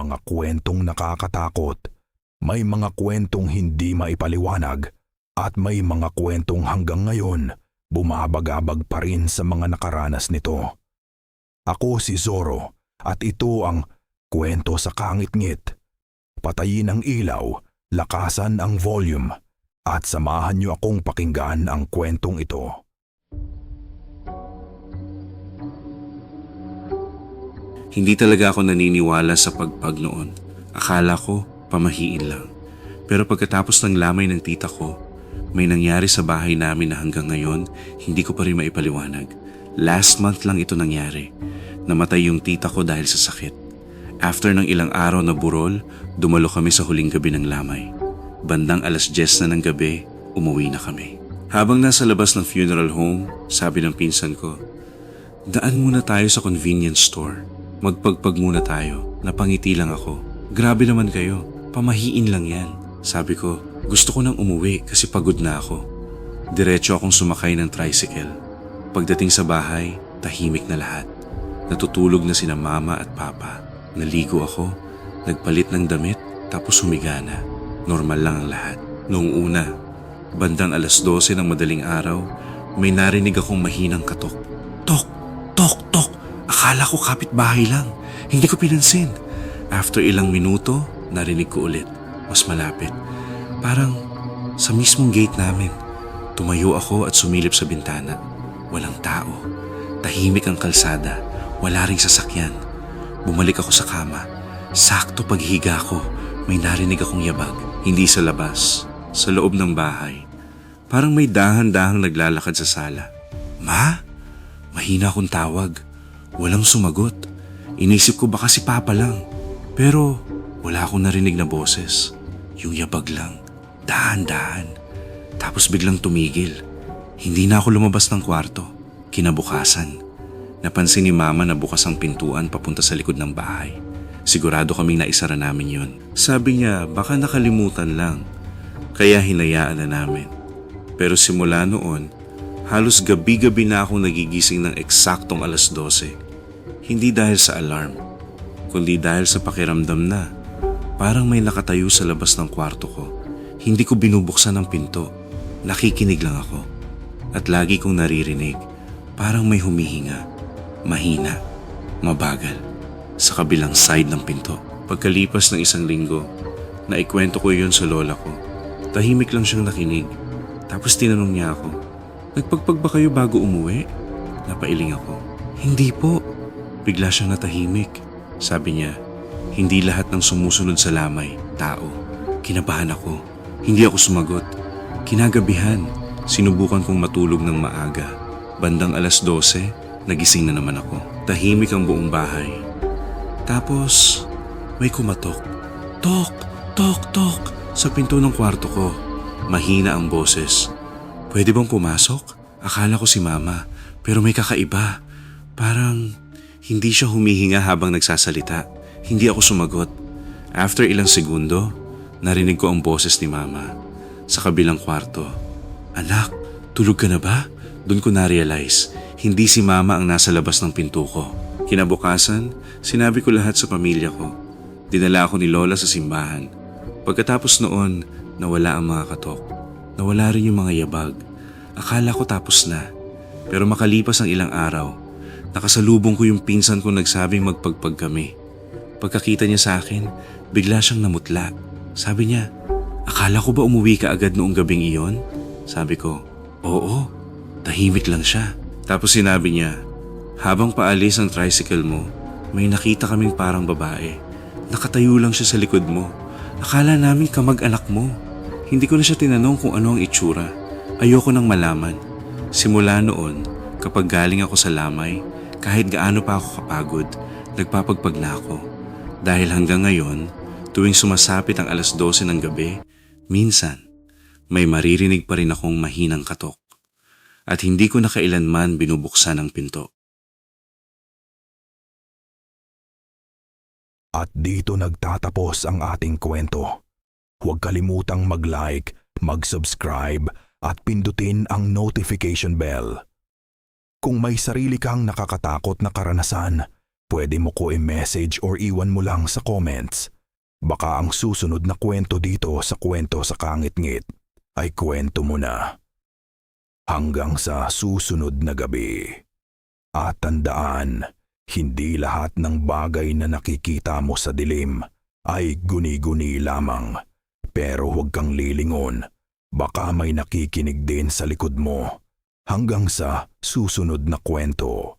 mga kwentong nakakatakot, may mga kwentong hindi maipaliwanag, at may mga kwentong hanggang ngayon bumabagabag pa rin sa mga nakaranas nito. Ako si Zorro at ito ang Kwento sa Kangit-ngit. Patayin ang ilaw, lakasan ang volume, at samahan niyo akong pakinggan ang kwentong ito. Hindi talaga ako naniniwala sa pagpag noon. Akala ko, pamahiin lang. Pero pagkatapos ng lamay ng tita ko, may nangyari sa bahay namin na hanggang ngayon, hindi ko pa rin maipaliwanag. Last month lang ito nangyari. Namatay yung tita ko dahil sa sakit. After ng ilang araw na burol, dumalo kami sa huling gabi ng lamay. Bandang 10:10 na ng gabi, umuwi na kami. Habang nasa labas ng funeral home, sabi ng pinsan ko, "Daan muna tayo sa convenience store. Magpagpag muna tayo." Napangiti lang ako. "Grabe naman kayo, pamahiin lang yan." Sabi ko, gusto ko nang umuwi kasi pagod na ako. Diretso akong sumakay ng tricycle. Pagdating sa bahay, tahimik na lahat. Natutulog na sina mama at papa. Naligo ako, nagpalit ng damit, tapos humiga na. Normal lang ang lahat. Noong una, bandang 12:00 ng madaling araw, may narinig akong mahinang katok. Tok! Tok! Tok! Akala ko kapitbahay lang. Hindi ko pinansin. After ilang minuto, narinig ko ulit. Mas malapit. Parang sa mismong gate namin. Tumayo ako at sumilip sa bintana. Walang tao. Tahimik ang kalsada. Wala ring sasakyan. Bumalik ako sa kama. Sakto paghiga ko, may narinig akong yabag. Hindi sa labas, sa loob ng bahay. Parang may dahan-dahang naglalakad sa sala. "Ma?" Mahina akong tawag. Walang sumagot. Inisip ko baka si Papa lang. Pero wala akong narinig na boses. Yung yabag lang. Dahan-dahan. Tapos biglang tumigil. Hindi na ako lumabas ng kwarto. Kinabukasan, napansin ni Mama na bukas ang pintuan papunta sa likod ng bahay. Sigurado kaming naisara namin yun. Sabi niya baka nakalimutan lang. Kaya hinayaan na namin. Pero simula noon, halos gabi-gabi na akong nagigising ng eksaktong 12:00. Hindi dahil sa alarm, kundi dahil sa pakiramdam na parang may nakatayo sa labas ng kwarto ko. Hindi ko binubuksan ang pinto. Nakikinig lang ako. At lagi kong naririnig, parang may humihinga. Mahina, mabagal, sa kabilang side ng pinto. Pagkalipas ng 1 linggo, naikwento ko yun sa lola ko. Tahimik lang siyang nakinig. Tapos tinanong niya ako, "Nagpagpag ba kayo bago umuwi?" Napailing ako. "Hindi po." Bigla siyang natahimik. Sabi niya, "Hindi lahat ng sumusunod sa lamay, tao." Kinabahan ako. Hindi ako sumagot. Kinagabihan, sinubukan kong matulog ng maaga. Bandang 12:00, nagising na naman ako. Tahimik ang buong bahay. Tapos, may kumatok. Tok! Tok! Tok! Sa pinto ng kwarto ko. Mahina ang boses. "Pwede bang pumasok?" Akala ko si Mama, pero may kakaiba. Parang hindi siya humihinga habang nagsasalita. Hindi ako sumagot. After ilang segundo, narinig ko ang boses ni Mama. Sa kabilang kwarto. "Anak, tulog ka na ba?" Doon ko na-realize, hindi si Mama ang nasa labas ng pinto ko. Kinabukasan, sinabi ko lahat sa pamilya ko. Dinala ako ni Lola sa simbahan. Pagkatapos noon, nawala ang mga katok. Nawala rin yung mga yabag. Akala ko tapos na. Pero makalipas ang ilang araw, nakasalubong ko yung pinsan ko nagsabing magpagpag kami. Pagkakita niya sa akin, bigla siyang namutla. Sabi niya, "Akala ko ba umuwi ka agad noong gabing iyon?" Sabi ko, "Oo." Tahimik lang siya. Tapos sinabi niya, "Habang paalis ang tricycle mo, may nakita kaming parang babae. Nakatayo lang siya sa likod mo. Akala namin kamag-anak mo." Hindi ko na siya tinanong kung ano ang itsura. Ayoko nang malaman. Simula noon, kapag galing ako sa lamay, kahit gaano pa ako kapagod, nagpapagpag na ako. Dahil hanggang ngayon, tuwing sumasapit ang 12:00 ng gabi, minsan, may maririnig pa rin akong mahinang katok. At hindi ko na kailanman binubuksan ang pinto. At dito nagtatapos ang ating kwento. Huwag kalimutang mag-like, mag-subscribe at pindutin ang notification bell. Kung may sarili kang nakakatakot na karanasan, pwede mo ko i-message or iwan mo lang sa comments. Baka ang susunod na kwento dito sa Kwento sa Kangit-ngit ay kwento mo na. Hanggang sa susunod na gabi. At tandaan, hindi lahat ng bagay na nakikita mo sa dilim ay guni-guni lamang. Pero huwag kang lilingon, baka may nakikinig din sa likod mo. Hanggang sa susunod na kwento.